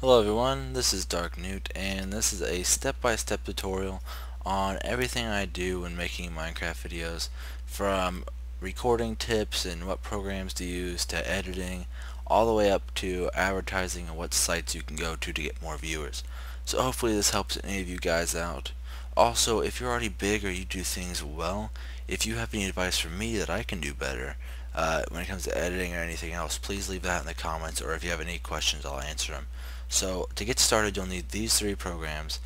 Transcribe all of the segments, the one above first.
Hello everyone, this is Dark Newt, and this is a step-by-step tutorial on everything I do when making Minecraft videos, from recording tips and what programs to use to editing, all the way up to advertising and what sites you can go to get more viewers. So hopefully this helps any of you guys out. Also, if you're already big or you do things well, if you have any advice for me that I can do better when it comes to editing or anything else, please leave that in the comments, or if you have any questions I'll answer them. So to get started, you'll need these three programs.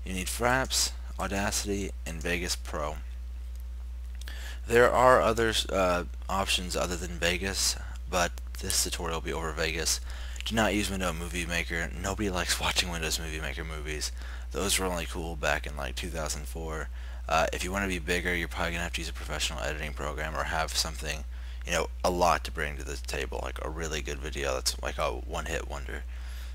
You need Fraps, Audacity, and Vegas Pro. There are other options other than Vegas, but this tutorial will be over Vegas. Do not use Windows Movie Maker. Nobody likes watching Windows Movie Maker movies. Those were only cool back in like 2004. If you want to be bigger, you're probably going to have to use a professional editing program or have something, a lot to bring to the table, like a really good video that's like a one-hit wonder.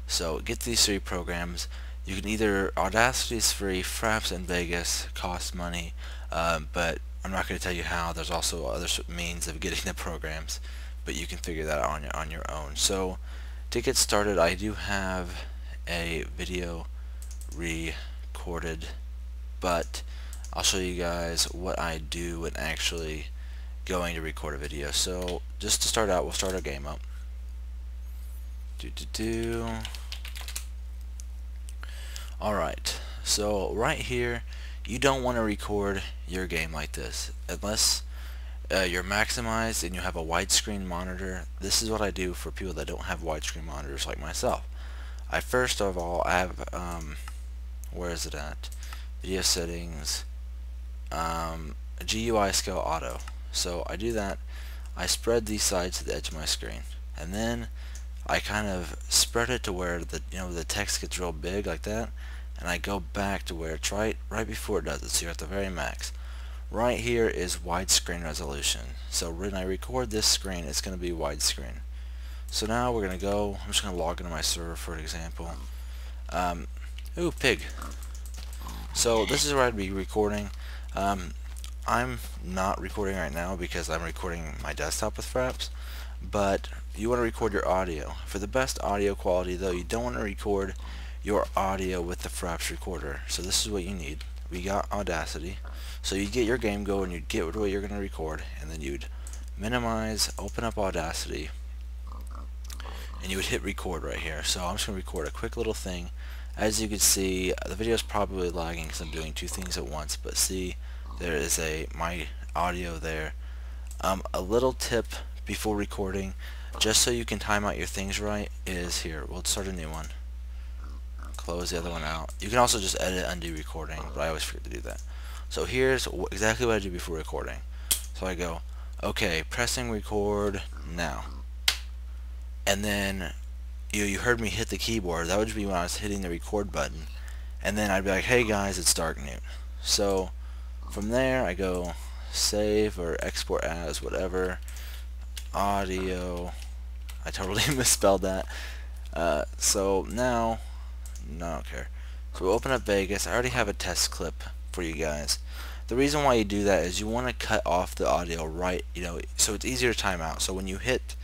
So get these three programs. You can either, Audacity is free, Fraps and Vegas cost money, but I'm not going to tell you how. There's also other means of getting the programs, but you can figure that out on your own. So to get started, I do have a video recorded, but I'll show you guys what I do when actually going to record a video. So just to start out, we'll start our game up. Alright, so right here, you don't want to record your game like this unless you're maximized and you have a widescreen monitor. This is what I do for people that don't have widescreen monitors like myself. First of all, I have where is it at? Video settings, GUI scale auto. So I do that. I spread these sides to the edge of my screen, and then I kind of spread it to where the text gets real big like that, and I go back to where it's right before it does it, so you're at the very max. Right here is widescreen resolution. So when I record this screen, it's going to be widescreen. So now we're going to go, I'm just going to log into my server for example. Ooh, pig. So this is where I'd be recording. I'm not recording right now because I'm recording my desktop with Fraps, but you want to record your audio. For the best audio quality though, you don't want to record your audio with the Fraps recorder. So this is what you need. We got Audacity. So you get your game going, you'd get what you're going to record, and then you'd minimize, open up Audacity, and you would hit record right here. So I'm just going to record a quick little thing. As you can see, the video is probably lagging because I'm doing two things at once, but see, there is my audio there. A little tip before recording, just so you can time out your things right, is here. We'll start a new one. Close the other one out. You can also just edit undo recording, but I always forget to do that. So here's exactly what I do before recording. So I go, okay, pressing record now. And then you heard me hit the keyboard. That would be when I was hitting the record button. And then I'd be like, hey guys, it's Dark Newt. So from there I go save or export as, whatever. Audio. I totally misspelled that. So now, no, I don't care. So we'll open up Vegas. I already have a test clip for you guys. The reason why you do that is you want to cut off the audio right, so it's easier to time out. So when you hit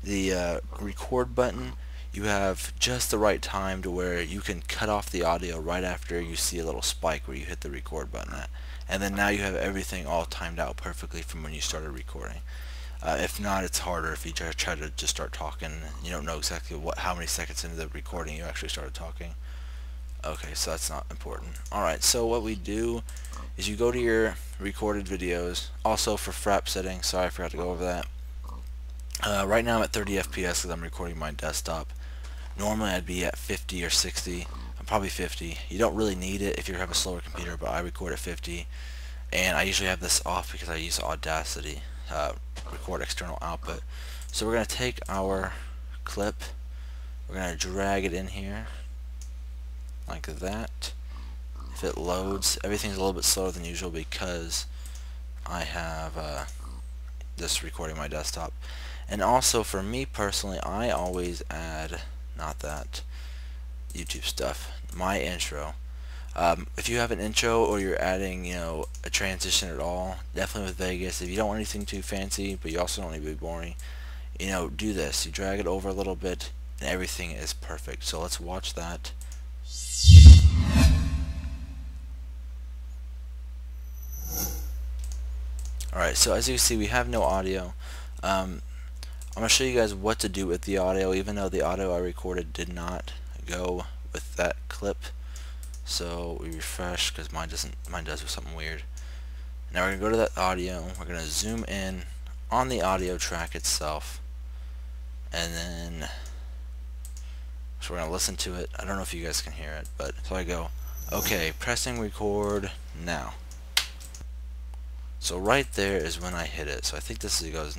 the record button, you have just the right time to where you can cut off the audio right after you see a little spike where you hit the record button at. And then now you have everything all timed out perfectly from when you started recording. If not, it's harder if you try to just start talking. You don't know exactly how many seconds into the recording you actually started talking. Okay, so that's not important. Alright, so what we do is you go to your recorded videos. Also for Frap settings, sorry I forgot to go over that. Right now I'm at 30 FPS because I'm recording my desktop. Normally I'd be at 50 or 60. I'm probably 50. You don't really need it if you have a slower computer, but I record at 50. And I usually have this off because I use Audacity. Record external output. So we're going to take our clip, we're going to drag it in here like that. If it loads, everything's a little bit slower than usual because I have this recording my desktop. And also for me personally, I always add, not that YouTube stuff, my intro. If you have an intro or you're adding, a transition at all, definitely with Vegas. If you don't want anything too fancy, but you also don't want to be boring, do this. You drag it over a little bit, and everything is perfect. So let's watch that. Alright, so as you can see, we have no audio. I'm going to show you guys what to do with the audio, even though the audio I recorded did not go with that clip. So we refresh, because mine does something weird. Now we're going to go to that audio, we're going to zoom in on the audio track itself, and then so we're going to listen to it. I don't know if you guys can hear it, but so I go, okay, pressing record now. So right there is when I hit it. So I think this goes,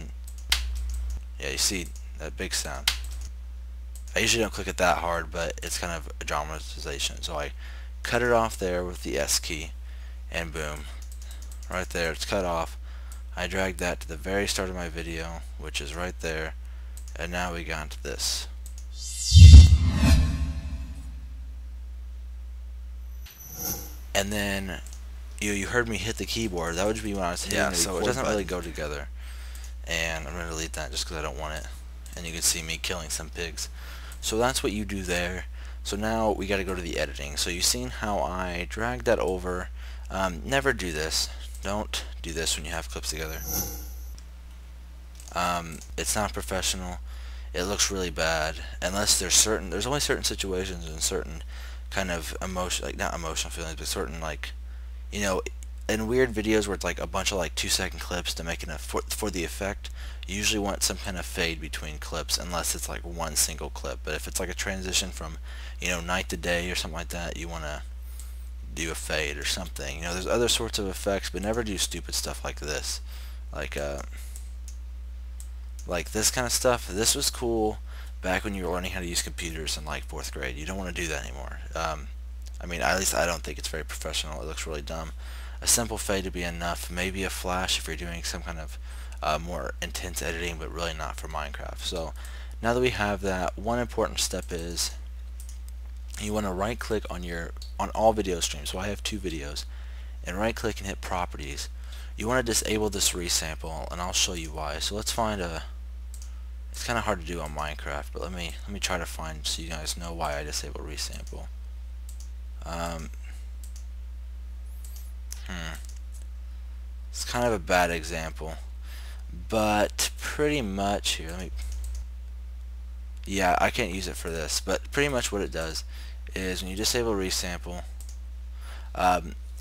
yeah, you see that big sound. I usually don't click it that hard, but it's kind of a dramatization. So I cut it off there with the S key, and boom, right there, it's cut off. I dragged that to the very start of my video, which is right there, and now we got to this. And then you heard me hit the keyboard. That would be when I was hitting the so it doesn't really go together. And I'm going to delete that just because I don't want it. And you can see me killing some pigs. So that's what you do there. So now we got to go to the editing. So you've seen how I dragged that over. Never do this. Don't do this when you have clips together. It's not professional. It looks really bad unless there's only certain situations and certain kind of not emotional feelings, but certain, like, you know, in weird videos where it's like a bunch of like 2-second clips to make enough for the effect, you usually want some kind of fade between clips, unless it's like one single clip. But if it's like a transition from, you know, night to day or something like that, you want to do a fade or something. You know, there's other sorts of effects, but never do stupid stuff like this. Like this kind of stuff. This was cool back when you were learning how to use computers in like 4th grade. You don't want to do that anymore. I mean, at least I don't think it's very professional. It looks really dumb. A simple fade to be enough. Maybe a flash if you're doing some kind of more intense editing, but really not for Minecraft. So now that we have that, one important step is you want to right click on all video streams. So I have 2 videos, and right click and hit properties. You want to disable this resample, and I'll show you why. So let's find it's kind of hard to do on Minecraft, but let me try to find so you guys know why I disable resample. It's kind of a bad example, but pretty much here, yeah, I can't use it for this, but pretty much what it does is when you disable resample,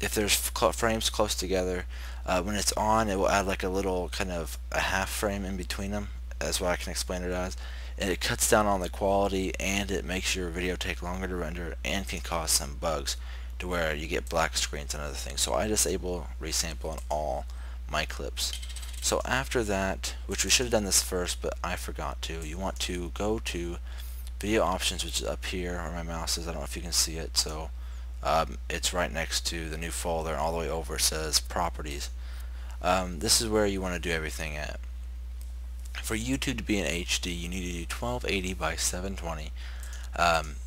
if there's frames close together, when it's on, it will add like a little kind of a half frame in between them. That's what I can explain it as. And it cuts down on the quality, and it makes your video take longer to render, and can cause some bugs to where you get black screens and other things. So I disable resample on all my clips. So after that, which we should have done this first, but I forgot to, you want to go to video options, which is up here where my mouse is. I don't know if you can see it. So it's right next to the new folder, and all the way over it says properties. This is where you want to do everything at. For YouTube to be in HD, you need to do 1280 by 720.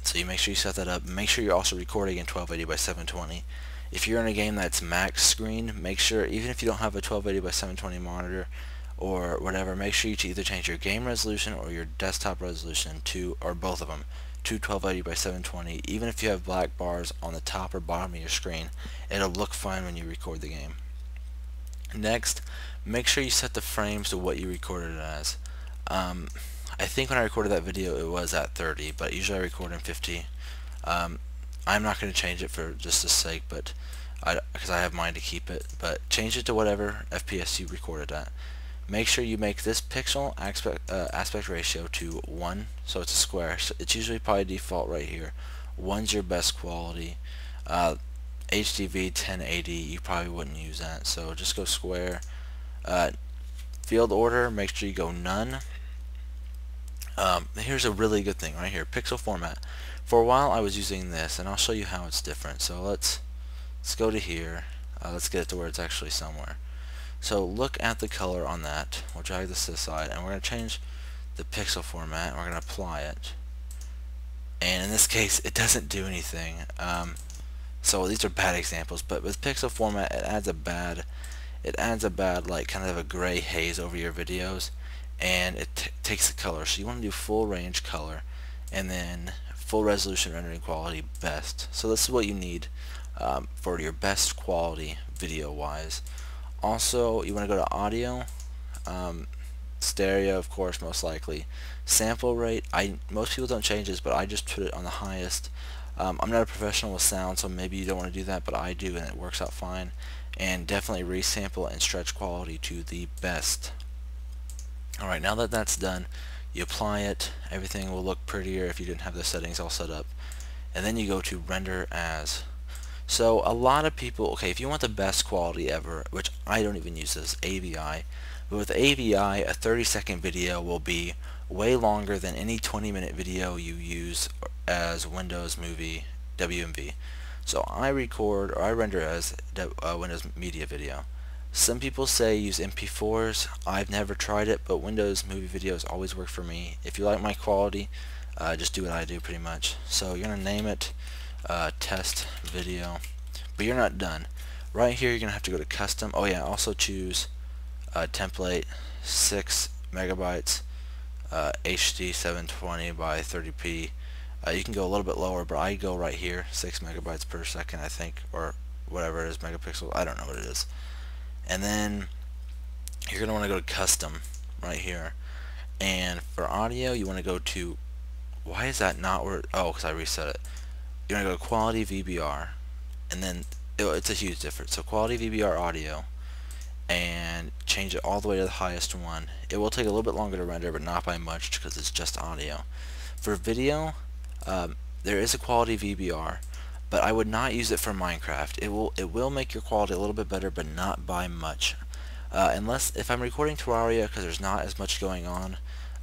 So you make sure you set that up. Make sure you're also recording in 1280 by 720. If you're in a game that's max screen, make sure, even if you don't have a 1280 by 720 monitor or whatever, make sure you either change your game resolution or your desktop resolution to, or both of them, to 1280 by 720. Even if you have black bars on the top or bottom of your screen, it'll look fine when you record the game. Next, make sure you set the frames to what you recorded it as. I think when I recorded that video it was at 30, but usually I record in 50. I'm not going to change it for just the sake, but because I have mine to keep it, but change it to whatever FPS you recorded at. Make sure you make this pixel aspect ratio to 1, so it's a square. So it's usually probably default right here. 1's your best quality. HDV 1080, you probably wouldn't use that, so just go square. Field order, make sure you go none. Here's a really good thing right here, pixel format. For a while I was using this, and I'll show you how it's different. So let's go to here. Let's get it to where it's actually somewhere. So look at the color on that. We'll drag this to the side, and we're going to change the pixel format, and we're going to apply it. And in this case, it doesn't do anything. So these are bad examples, but with pixel format, it adds a bad like kind of a gray haze over your videos, and it takes the color. So you want to do full range color, and then full resolution rendering quality best. So this is what you need for your best quality video wise. Also, you want to go to audio, stereo of course most likely. Sample rate, most people don't change this, but I just put it on the highest. I'm not a professional with sound, so maybe you don't want to do that, but I do, and it works out fine. And definitely resample and stretch quality to the best. Alright, now that that's done, you apply it. Everything will look prettier if you didn't have the settings all set up. And then you go to render as. So a lot of people, okay, if you want the best quality ever, which I don't even use this, AVI, but with AVI, a 30-second video will be way longer than any 20-minute video you use as Windows Movie WMV. So I record, or I render as Windows Media Video. Some people say use MP4s. I've never tried it, but Windows Movie Videos always work for me. If you like my quality, just do what I do pretty much. So you're going to name it test video, but you're not done. Right here you're going to have to go to custom. Oh yeah, also choose template 6 megabytes, HD 720 by 30p. You can go a little bit lower, but I go right here, 6 megabytes per second I think, or whatever it is, megapixels, I don't know what it is. And then you're going to want to go to custom right here, and for audio you want to go to, why is that not where, oh, because I reset it. You want to go to quality VBR, and then it's a huge difference. So quality VBR audio, and change it all the way to the highest one. It will take a little bit longer to render, but not by much because it's just audio. For video, there is a quality VBR, but I would not use it for Minecraft. It will make your quality a little bit better, but not by much. Unless if I'm recording Terraria, because there's not as much going on,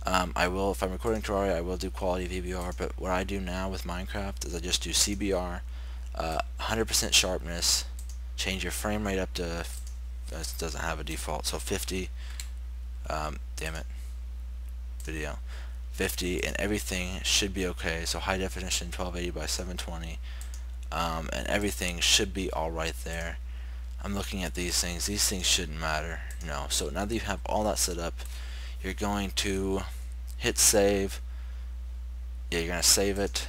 if I'm recording Terraria, I will do quality VBR, but what I do now with Minecraft is I just do CBR, 100% sharpness, change your frame rate up to, it doesn't have a default, so 50, damn it, video, 50, and everything should be okay. So high definition 1280 by 720, and everything should be alright there. I'm looking at these things shouldn't matter, no. So now that you have all that set up, you're going to hit save. Yeah, you're gonna save it.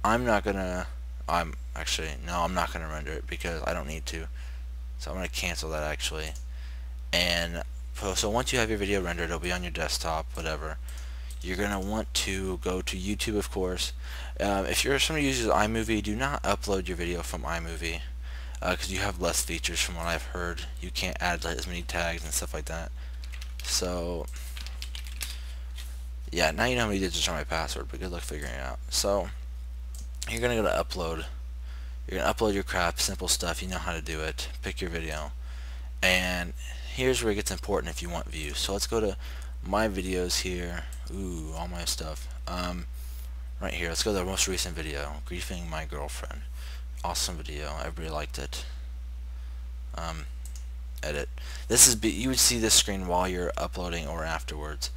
I'm not gonna render it because I don't need to, so I'm gonna cancel that actually. And so once you have your video rendered, it'll be on your desktop, whatever. You're gonna want to go to YouTube, of course. If you're somebody who uses iMovie, do not upload your video from iMovie because you have less features from what I've heard. You can't add as many tags and stuff like that. So yeah, now you know how many digits are my password, but good luck figuring it out. So you're gonna go to upload. You're gonna upload your crap, simple stuff. You know how to do it. Pick your video, and here's where it gets important if you want views. So let's go to my videos here. Ooh, all my stuff. Right here, let's go to the most recent video, griefing my girlfriend. Awesome video. Everybody liked it. Edit. This is you would see this screen while you're uploading or afterwards.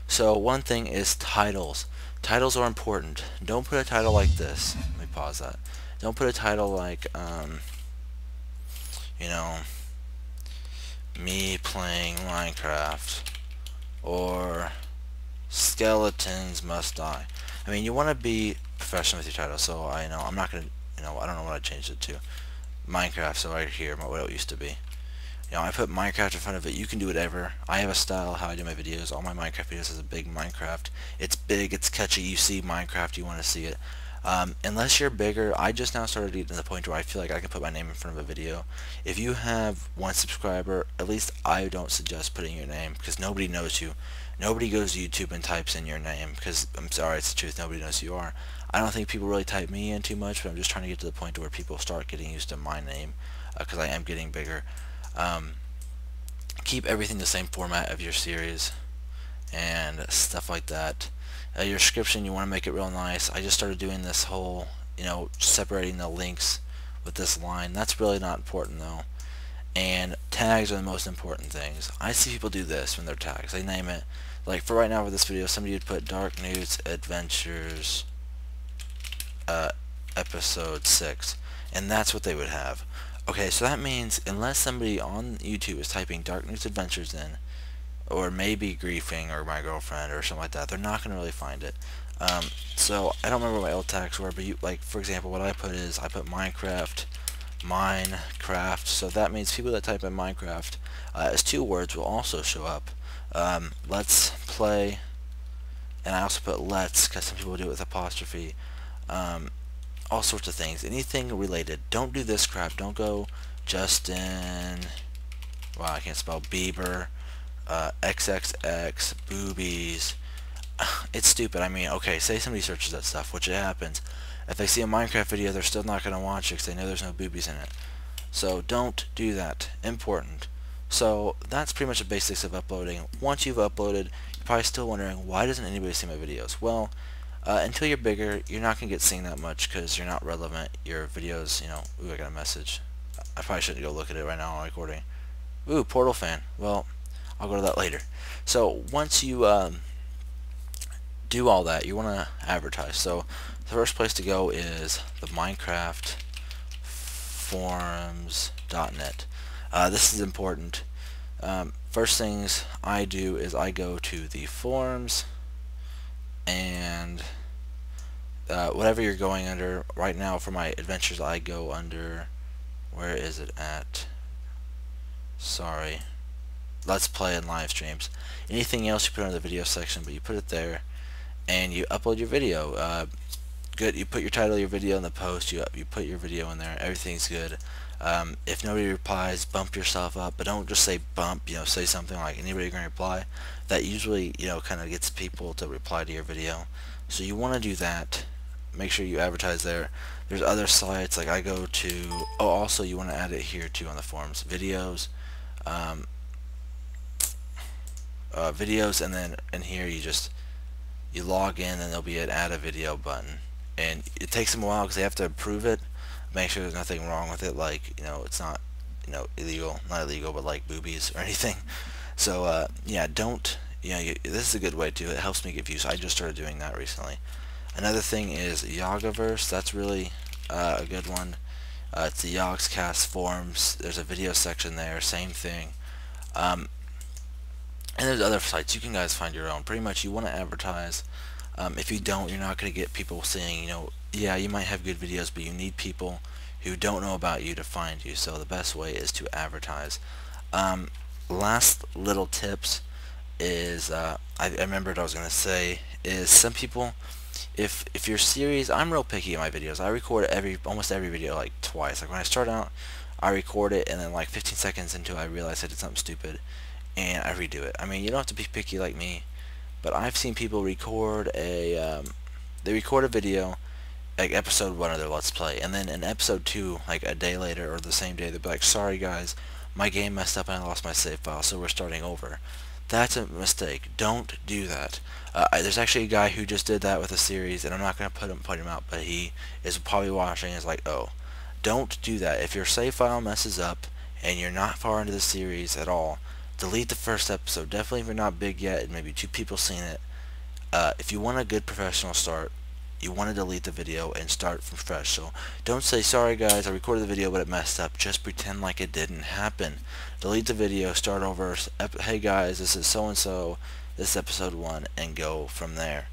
So one thing is titles. Titles are important. Don't put a title like this. Let me pause that. Don't put a title like you know, me playing Minecraft or skeletons must die. I mean, you want to be professional with your title. So I know I'm not gonna, I don't know what I changed it to. Minecraft. So right here, what it used to be. I put Minecraft in front of it. You can do whatever. I have a style how I do my videos. All my Minecraft videos is a big Minecraft. It's big, it's catchy. You see Minecraft, you want to see it. Unless you're bigger, I just now started getting to the point where I feel like I can put my name in front of a video. If you have 1 subscriber, at least I don't suggest putting your name because nobody knows you. Nobody goes to YouTube and types in your name because, I'm sorry, it's the truth, nobody knows who you are. I don't think people really type me in too much, but I'm just trying to get to the point where people start getting used to my name because I am getting bigger. Keep everything the same format of your series and stuff like that. Your description, you want to make it real nice. I just started doing this whole, separating the links with this line. That's really not important though. And tags are the most important things. I see people do this when they're tags. They name it, like for right now with this video, somebody would put Dark Newt's Adventures episode 6, and that's what they would have. Okay, so that means unless somebody on YouTube is typing Dark Newt's Adventures in, or maybe griefing or my girlfriend or something like that. They're not going to really find it. So I don't remember what my old tags were, but like for example, what I put is I put Minecraft, so that means people that type in Minecraft as 2 words will also show up. Let's play, and I also put let's because some people do it with apostrophe. All sorts of things, anything related. Don't do this crap. Don't go Justin, wow, I can't spell, Bieber, XXX, boobies. It's stupid. I mean, okay, say somebody searches that stuff, which it happens. If they see a Minecraft video, they're still not going to watch it because they know there's no boobies in it. So don't do that. Important. So that's pretty much the basics of uploading. Once you've uploaded, you're probably still wondering, why doesn't anybody see my videos? Well, until you're bigger, you're not going to get seen that much because you're not relevant. Your videos, ooh, I got a message. I probably shouldn't go look at it right now while I'm recording. Ooh, Portal fan. Well, I'll go to that later. So once you do all that, you want to advertise. So the first place to go is the Minecraft forums.net. This is important. First things I do is I go to the forums, and whatever you're going under. Right now for my adventures I go under, where is it at? Sorry. Let's play and live streams. Anything else you put in the video section, but you put it there and you upload your video. Good. You put your title of your video in the post. You put your video in there. Everything's good. If nobody replies, bump yourself up, but don't just say bump. Say something like anybody gonna reply. That usually kind of gets people to reply to your video. So you want to do that. Make sure you advertise there. There's other sites like I go to. Oh, also you want to add it here too on the forums. Videos. Videos, and then in here you log in, and there'll be an add a video button, and it takes them a while because they have to approve it, make sure there's nothing wrong with it, like it's not illegal, not illegal, but like boobies or anything. So yeah, don't this is a good way too. It helps me get views. I just started doing that recently. Another thing is Yagaverse. That's really a good one. It's the Yogscast forums. There's a video section there, same thing. And there's other sites. You can guys find your own. Pretty much you want to advertise. If you don't, you're not going to get people saying, yeah, you might have good videos, but you need people who don't know about you to find you. So the best way is to advertise. Last little tips is, I remembered I was going to say, is some people, if your series, I'm real picky in my videos. I record almost every video like twice. Like when I start out, I record it, and then like 15 seconds into it, I realize I did something stupid, and I redo it. I mean, you don't have to be picky like me, but I've seen people record they record a video, like episode 1 of their Let's Play, and then in episode 2, like a day later or the same day, they'll be like, sorry guys, my game messed up and I lost my save file, so we're starting over. That's a mistake. Don't do that. There's actually a guy who just did that with a series, and I'm not going to put him out, but he is probably watching and is like, oh, don't do that. If your save file messes up and you're not far into the series at all, delete the first episode. Definitely if you're not big yet and maybe 2 people seen it. If you want a good professional start, you want to delete the video and start from fresh. So don't say, sorry guys, I recorded the video but it messed up. Just pretend like it didn't happen. Delete the video, start over. Hey guys, this is so-and-so, this is episode 1, and go from there.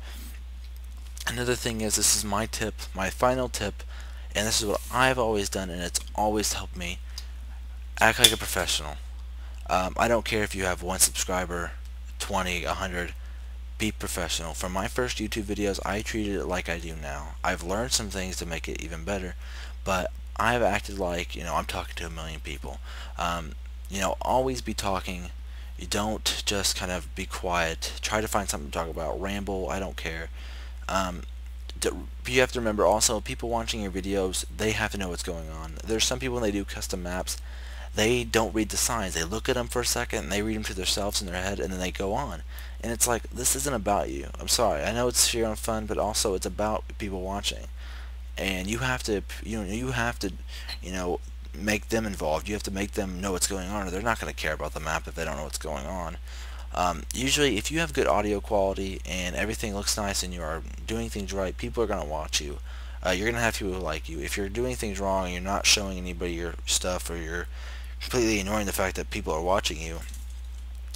Another thing is, this is my tip, my final tip, and this is what I've always done, and it's always helped me. Act like a professional. I don't care if you have 1 subscriber, 20, 100. Be professional. For my first YouTube videos, I treated it like I do now. I've learned some things to make it even better, but I've acted like, I'm talking to a million people. Always be talking. You don't just kind of be quiet. Try to find something to talk about. Ramble. I don't care. You have to remember also, people watching your videos, they have to know what's going on. There's some people when they do custom maps, they don't read the signs. They look at them for a second, and they read them to themselves in their head, and then they go on. And it's like, this isn't about you. I'm sorry. I know it's for your own fun, but also it's about people watching. And you have to, make them involved. You have to make them know what's going on, or they're not going to care about the map if they don't know what's going on. Usually, if you have good audio quality and everything looks nice and you are doing things right, people are going to watch you. You're going to have people who like you. If you're doing things wrong and you're not showing anybody your stuff, or you're completely ignoring the fact that people are watching you,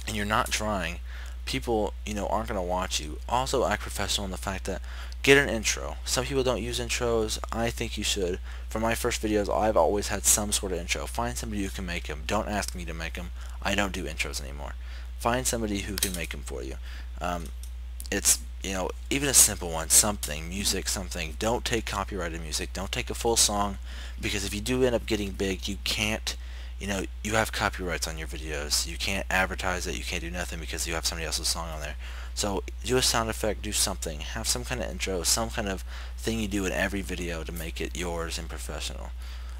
and you're not trying, people, aren't going to watch you. Also, act professional in the fact that get an intro. Some people don't use intros. I think you should. For my first videos, I've always had some sort of intro. Find somebody who can make them. Don't ask me to make them. I don't do intros anymore. Find somebody who can make them for you. Um, it's, even a simple one, something, music, something. Don't take copyrighted music. Don't take a full song, because if you do end up getting big, you can't, you have copyrights on your videos. You can't advertise it. You can't do nothing because you have somebody else's song on there. So do a sound effect, do something. Have some kind of intro, some kind of thing you do in every video to make it yours and professional.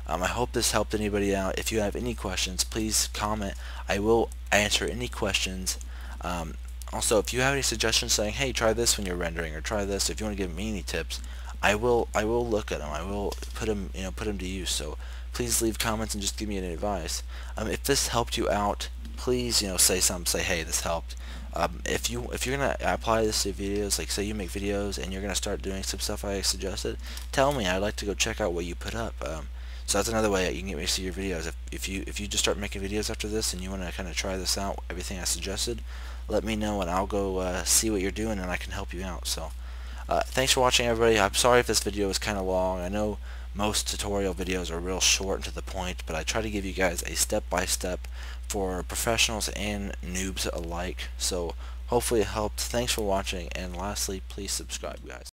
I hope this helped anybody out. If you have any questions, please comment. I will answer any questions. Um, Also, if you have any suggestions saying, hey, try this when you're rendering, or try this, if you want to give me any tips, I will look at them. I will put them to use. So please leave comments and just give me any advice. If this helped you out, please, say something. Say, hey, this helped. If you're gonna apply this to videos, like say you make videos and you're gonna start doing some stuff I suggested, tell me. I'd like to go check out what you put up. So that's another way that you can get me to see your videos. If you just start making videos after this and you want to kind of try this out, everything I suggested, let me know and I'll go see what you're doing and I can help you out. So thanks for watching, everybody. I'm sorry if this video was kind of long. I know most tutorial videos are real short and to the point, but I try to give you guys a step-by-step for professionals and noobs alike. So hopefully it helped. Thanks for watching, and lastly, please subscribe, guys.